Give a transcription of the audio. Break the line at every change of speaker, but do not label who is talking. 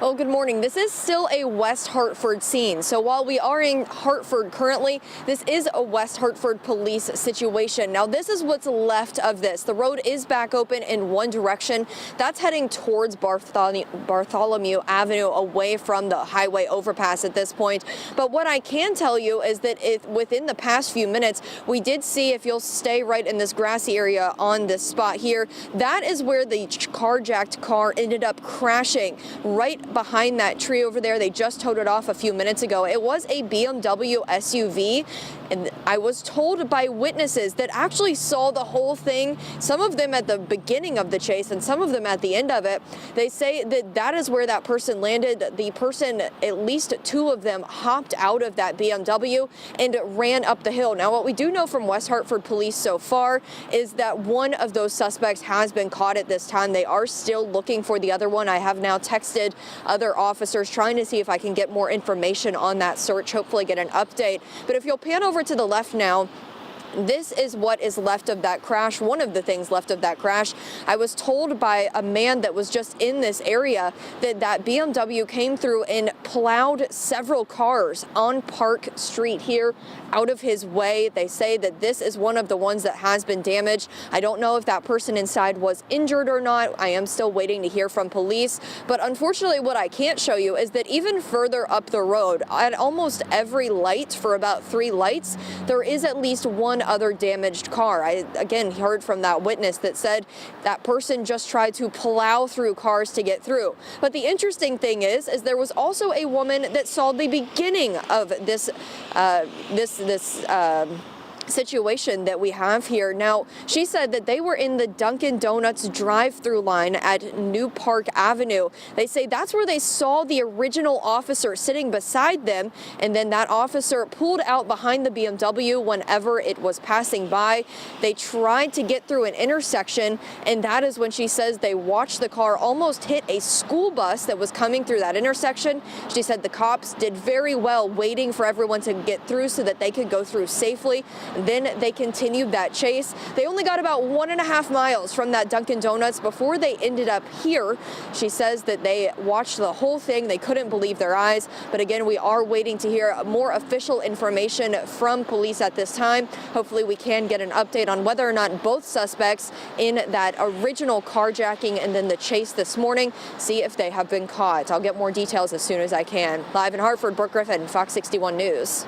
Well, good morning. This is still a West Hartford scene. So while we are in Hartford currently, this is a West Hartford police situation. Now, this is what's left of this. The road is back open in one direction. That's heading towards Bartholomew Avenue, away from the highway overpass at this point. But what I can tell you is that within the past few minutes, we did see, if you'll stay right in this grassy area on this spot here, that is where the carjacked car ended up crashing right behind that tree over there. They just towed it off a few minutes ago. It was a BMW SUV, and I was told by witnesses that actually saw the whole thing, some of them at the beginning of the chase and some of them at the end of it. They say that that is where that person landed. The person, at least two of them, hopped out of that BMW and ran up the hill. Now, what we do know from West Hartford Police so far is that one of those suspects has been caught at this time. They are still looking for the other one. I have now texted other officers trying to see if I can get more information on that search, hopefully get an update. But if you'll pan over to the left now, this is what is left of that crash, one of the things left of that crash. I was told by a man that was just in this area that that BMW came through and plowed several cars on Park Street here out of his way. They say that this is one of the ones that has been damaged. I don't know if that person inside was injured or not. I am still waiting to hear from police. But unfortunately, what I can't show you is that even further up the road, at almost every light, for about 3 lights, there is at least one other damaged car. I again heard from that witness that said that person just tried to plow through cars to get through. But the interesting thing is there was also a woman that saw the beginning of this situation that we have here. Now, she said that they were in the Dunkin' Donuts drive-through line at New Park Avenue. They say that's where they saw the original officer sitting beside them, and then that officer pulled out behind the BMW whenever it was passing by. They tried to get through an intersection, and that is when she says they watched the car almost hit a school bus that was coming through that intersection. She said the cops did very well waiting for everyone to get through so that they could go through safely. Then they continued that chase. They only got about 1.5 miles from that Dunkin' Donuts before they ended up here. She says that they watched the whole thing. They couldn't believe their eyes. But again, we are waiting to hear more official information from police at this time. Hopefully we can get an update on whether or not both suspects in that original carjacking and then the chase this morning, see if they have been caught. I'll get more details as soon as I can. Live in Hartford, Brooke Griffin, Fox 61 News.